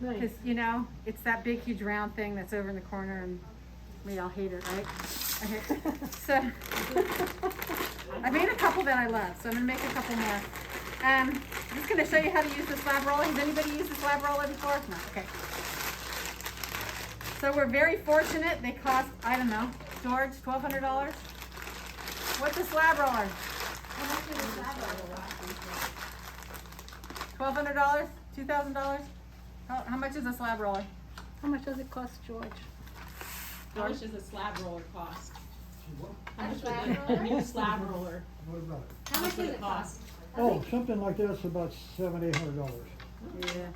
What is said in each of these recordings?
Nice. Because, you know, it's that big, huge round thing that's over in the corner, and we all hate it, right? So, I made a couple that I love, so I'm gonna make a couple more. I'm just gonna show you how to use the slab roller. Has anybody used the slab roller before? No, okay. So we're very fortunate. They cost, I don't know, George, $1,200? What's a slab roller? How much is a slab roller? $1,200? $2,000? How much is a slab roller? How much does it cost, George? How much does a slab roller cost? How A much slab would a roller? new slab roller? What about it? How much would does it cost? Oh, something like that's about $700-800. Yeah.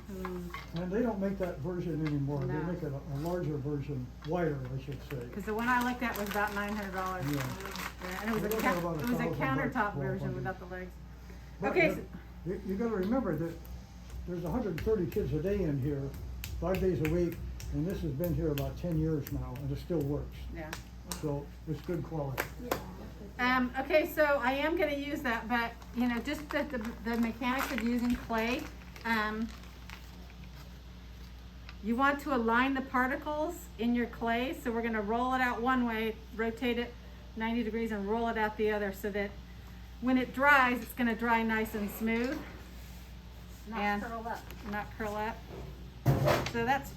And they don't make that version anymore. No. They make it a larger version, wider, I should say. Because the one I looked at was about $900. Yeah. Yeah, and it was We're a, looking at about it was a $1,000, countertop version 1,200. without the legs. But Okay. You gotta remember that there's 130 kids a day in here, 5 days a week, and this has been here about 10 years now, and it still works. Yeah. So it's good quality. Okay, so I am gonna use that, but, you know, just the mechanics of using clay, you want to align the particles in your clay, so we're gonna roll it out one way, rotate it 90 degrees and roll it out the other, so that when it dries, it's gonna dry nice and smooth. Not curl up. Not curl up. So that's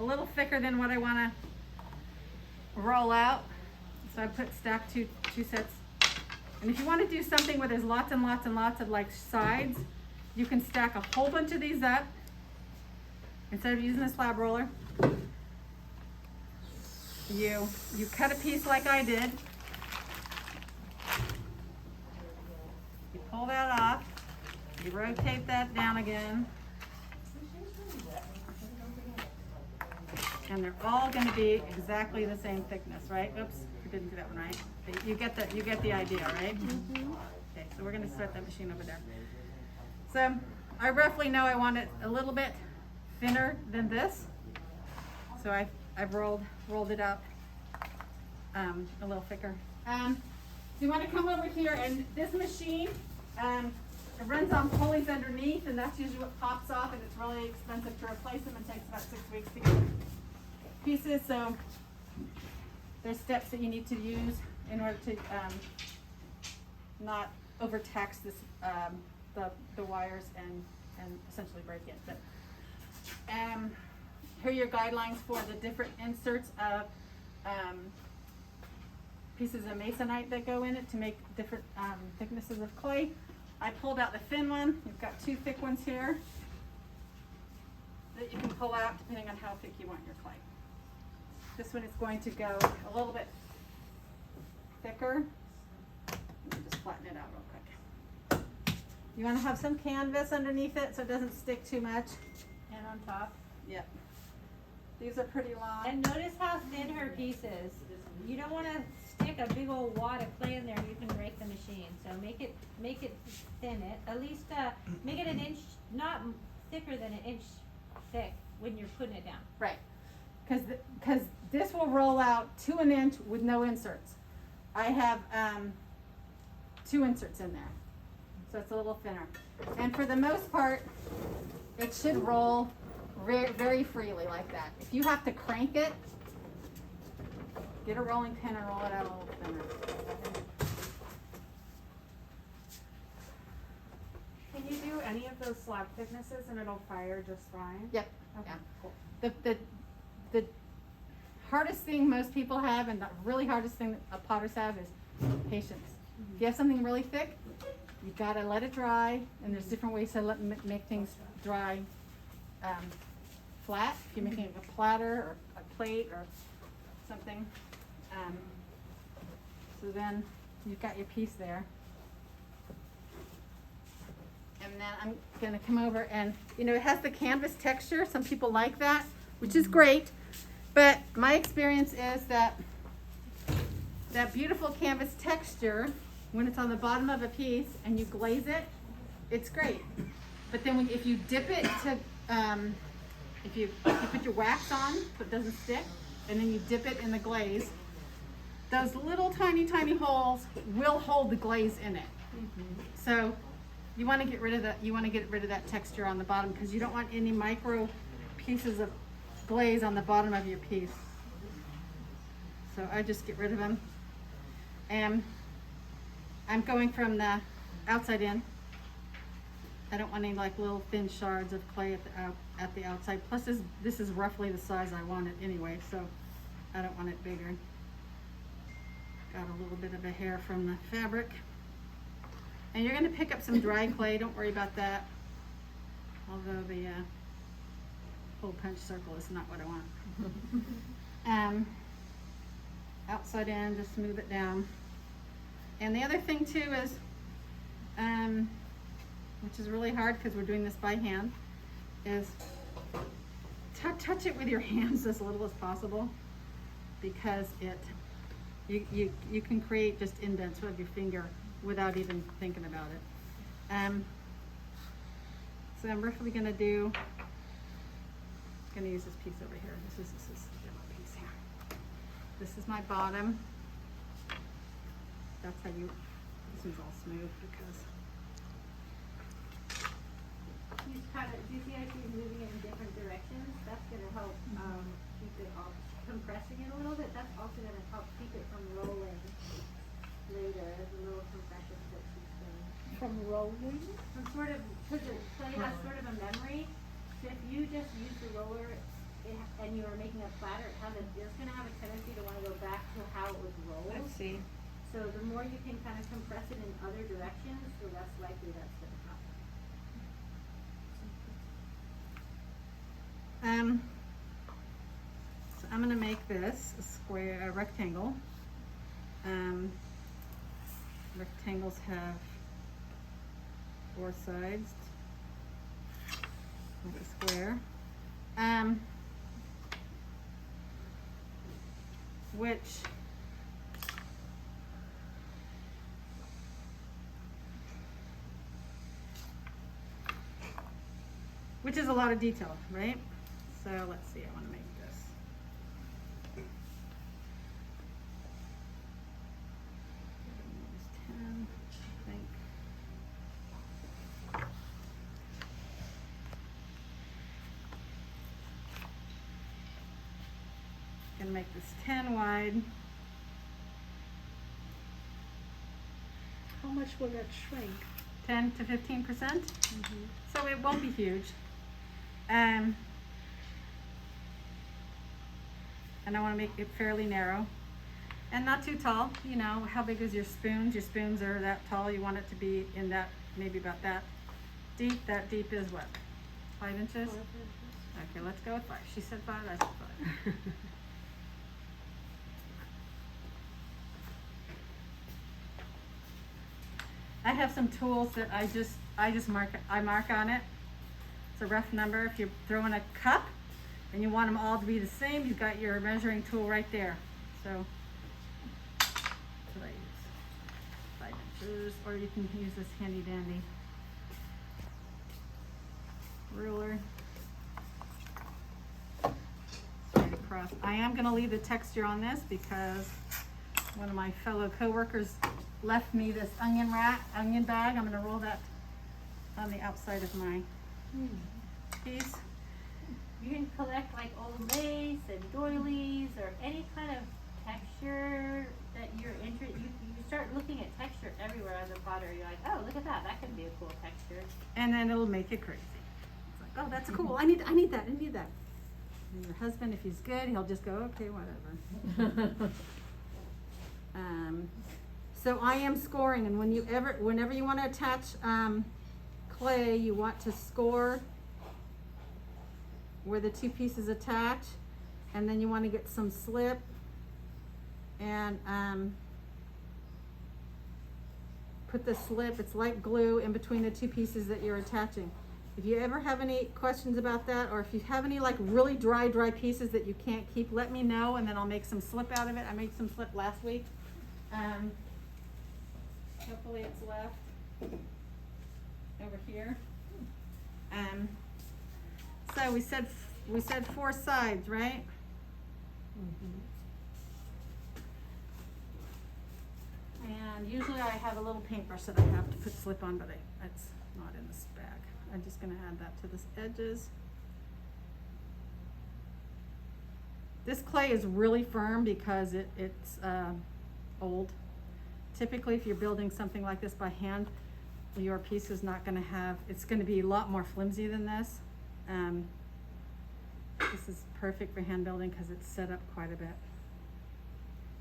a little thicker than what I wanna roll out. So I put stack two sets. And if you wanna do something where there's lots and lots and lots of like sides, you can stack a whole bunch of these up. Instead of using a slab roller, you cut a piece like I did. You pull that off, you rotate that down again. And they're all gonna be exactly the same thickness, right? Oops, I didn't do that one right. But you get the idea, right? Okay, so we're gonna start that machine over there. So I roughly know I want it a little bit thinner than this. So I've rolled it up a little thicker. So you want to come over here, and this machine, it runs on pulleys underneath, and that's usually what pops off, and it's really expensive to replace them. It takes about 6 weeks to get pieces. So there's steps that you need to use in order to not overtax this the wires and essentially break it. But here are your guidelines for the different inserts of pieces of masonite that go in it to make different thicknesses of clay. I pulled out the thin one. You've got 2 thick ones here that you can pull out depending on how thick you want your clay. This one is going to go a little bit thicker. Let me just flatten it out real quick. You want to have some canvas underneath it so it doesn't stick too much. And on top. Yep. These are pretty long. And notice how thin her piece is. You don't want to stick a big old wad of clay in there. You can break the machine. So make it thin. At least make it an inch, not thicker than an inch thick when you're putting it down. Right. Because this will roll out to an inch with no inserts. I have 2 inserts in there, so it's a little thinner. And for the most part, it should roll very freely like that. If you have to crank it, get a rolling pin and roll it out a little thinner. Can you do any of those slab thicknesses and it'll fire just fine? Yep. Okay, Yeah. cool. The hardest thing most people have, and the really hardest thing that potters have, is patience. If you have something really thick, you gotta let it dry, and there's different ways to make things dry flat. If you're making a platter or a plate or something. So then you've got your piece there. And then I'm gonna come over and, you know, it has the canvas texture. Some people like that, which is great. But my experience is that that beautiful canvas texture, when it's on the bottom of a piece and you glaze it, it's great. But then if you dip it to, if you put your wax on so it doesn't stick, and then you dip it in the glaze, those little tiny holes will hold the glaze in it. So you want to get rid of that. You want to get rid of that texture on the bottom because you don't want any micro pieces of glaze on the bottom of your piece. So I just get rid of them. And I'm going from the outside in. I don't want any like little thin shards of clay at the outside. Plus this is roughly the size I want it anyway, so I don't want it bigger. Got a little bit of a hair from the fabric. And you're going to pick up some dry clay, don't worry about that. Although the hole punch circle is not what I want. Outside in, just smooth it down. And the other thing too is, which is really hard because we're doing this by hand, is touch it with your hands as little as possible, because you can create just indents with your finger without even thinking about it. So I'm roughly gonna use this piece over here. This is the demo piece here. This is my bottom. That's how this one's all smooth because. He's kind of, do you see how she's moving it in different directions? That's gonna help, keep it all, compressing it a little bit, that's also gonna help keep it from rolling later, as a little compression that she's doing. From rolling? From sort of, cause the clay has sort of a memory, so if you just use the roller and you are making a platter, it's gonna have a tendency to wanna go back to how it was rolled. Let's see. So the more you can kind of compress it in other directions, the less likely that's gonna happen. So I'm gonna make this a rectangle. Rectangles have 4 sides, like a square. Which is a lot of detail, right? So let's see, I want to make this. Use 10, I think. Gonna make this 10 wide. How much will that shrink? 10 to 15%. So it won't be huge. And I want to make it fairly narrow and not too tall. You know, how big is your spoons? Your spoons are that tall. You want it to be in that, maybe about that deep. That deep is what? 5 inches? Okay, let's go with 5. She said 5, I said 5. I have some tools that I just mark on it. It's a rough number. If you're throwing a cup and you want them all to be the same, you've got your measuring tool right there. So that's what I use. 5 inches, or you can use this handy dandy ruler. Straight across. I am going to leave the texture on this because one of my fellow coworkers left me this onion bag. I'm going to roll that on the outside of my piece. You can collect like old lace and doilies or any kind of texture that you're interested. You start looking at texture everywhere as a potter. You're like, oh, look at that. That could be a cool texture. And then it'll make it crazy. It's like, oh, that's cool. I need that. I need that. And your husband, if he's good, he'll just go, okay, whatever. So I am scoring, and whenever you want to attach clay, you want to score where the 2 pieces attach, and then you want to get some slip and put the slip, it's like glue, in between the 2 pieces that you're attaching. If you ever have any questions about that, or if you have any like really dry pieces that you can't keep, let me know, and then I'll make some slip out of it. I made some slip last week. Hopefully it's left over here. So we said 4 sides, right? And usually I have a little paintbrush that I have to put slip on, but it's not in this bag. I'm just gonna add that to the edges. This clay is really firm because it's old. Typically, if you're building something like this by hand, your piece is not gonna have, it's gonna be a lot more flimsy than this. This is perfect for hand building because it's set up quite a bit.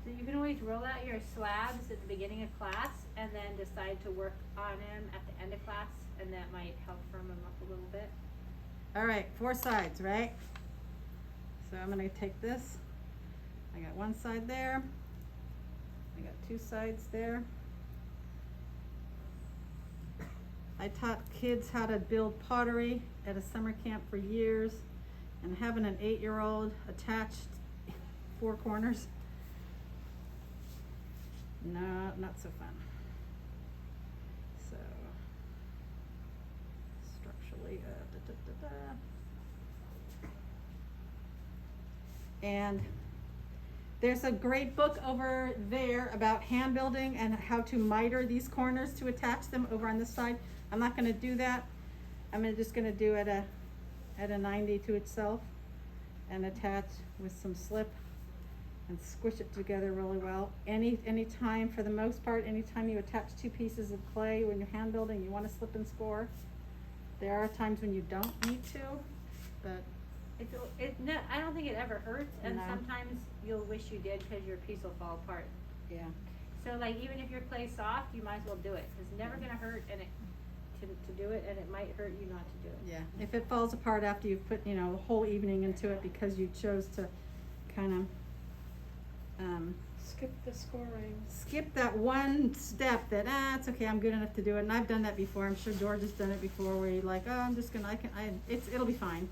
So you can always roll out your slabs at the beginning of class and then decide to work on them at the end of class, and that might help firm them up a little bit. All right, 4 sides, right? So I'm gonna take this. I got 1 side there. I got 2 sides there. I taught kids how to build pottery at a summer camp for years, and having an 8-year-old attached 4 corners, not so fun. So, structurally, And there's a great book over there about hand building and how to miter these corners to attach them over on this side. I'm not gonna do that. I'm just gonna do it at a 90 to itself and attach with some slip and squish it together really well. Any time, for the most part, anytime you attach 2 pieces of clay when you're hand building, you wanna slip and score. There are times when you don't need to, but I don't think it ever hurts, and No. sometimes you'll wish you did because your piece will fall apart. yeah. So like, even if your clay's soft, you might as well do it. It's never gonna hurt to do it, and it might hurt you not to do it. Yeah, if it falls apart after you've put, the whole evening into it because you chose to kind of, Skip the scoring. skip that one step that, it's okay, I'm good enough to do it, and I've done that before. I'm sure George has done it before, where you're like, I'm just gonna, it'll be fine.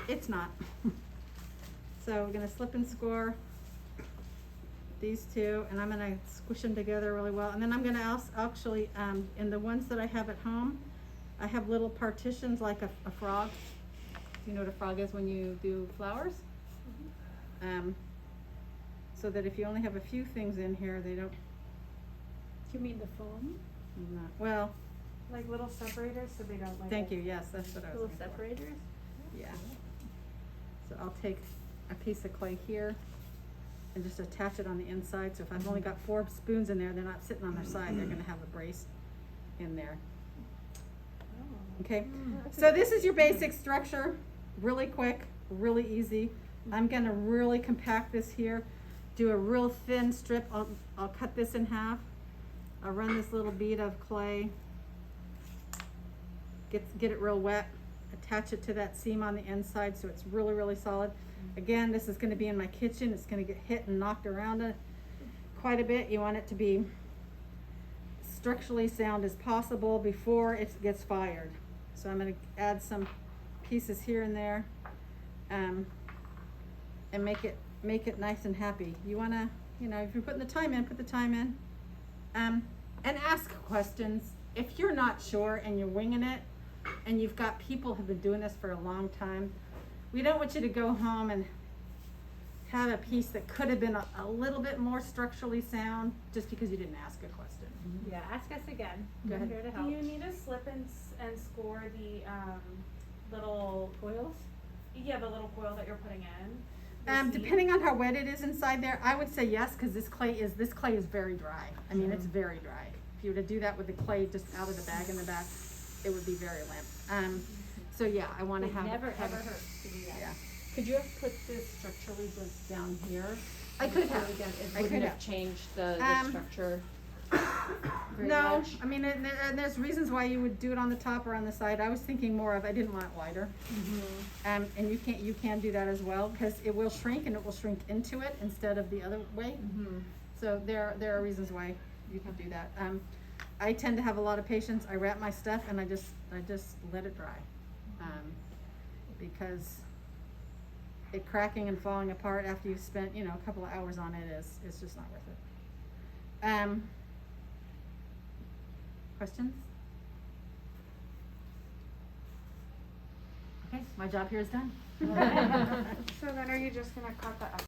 It's not. So we're gonna slip and score these 2, and I'm gonna squish them together really well, and then I'm gonna actually, in the ones that I have at home, I have little partitions like a frog. Do you know what a frog is when you do flowers? So that if you only have a few things in here, they don't, You mean the foam? well, Like little separators so they don't like. thank you, yes, that's what I was Little looking for. separators? Yeah. So I'll take a piece of clay here and just attach it on the inside, so if I've only got 4 spoons in there, they're not sitting on their side, they're gonna have a brace in there. Okay, so this is your basic structure, really quick, really easy. I'm gonna really compact this here, do a real thin strip. I'll cut this in half. I'll run this little bead of clay, get it real wet, attach it to that seam on the inside so it's really, really solid. Again, this is gonna be in my kitchen. It's gonna get hit and knocked around quite a bit. You want it to be structurally sound as possible before it gets fired. So I'm gonna add some pieces here and there, and make it nice and happy. You wanna, if you're putting the time in, put the time in. And ask questions. If you're not sure and you're winging it, and you've got people who've been doing this for a long time, we don't want you to go home and have a piece that could have been a little bit more structurally sound just because you didn't ask a question. Yeah, ask us again. Go ahead. We're here to Do help. you need to slip and score the little Coils? Yeah, the little coil that you're putting in? The seam? Depending on how wet it is inside there, I would say yes, because this clay is very dry. I mean, it's very dry. If you were to do that with the clay just out of the bag in the back, it would be very limp. So yeah, I want to It have. never have ever it- hurts to do that. Yeah. Could you have put this structurally just down here? I could Before have. we get- It I wouldn't could have have. changed the structure very No, much? I mean, and there's reasons why you would do it on the top or on the side. I was thinking more of, I didn't want it wider. And you can do that as well, because it will shrink and it will shrink into it instead of the other way. So there are reasons why you can do that. I tend to have a lot of patience. I wrap my stuff and I just let it dry. Because it cracking and falling apart after you've spent, a couple of hours on it is just not worth it. Questions? Okay, my job here is done. So then are you just gonna cut the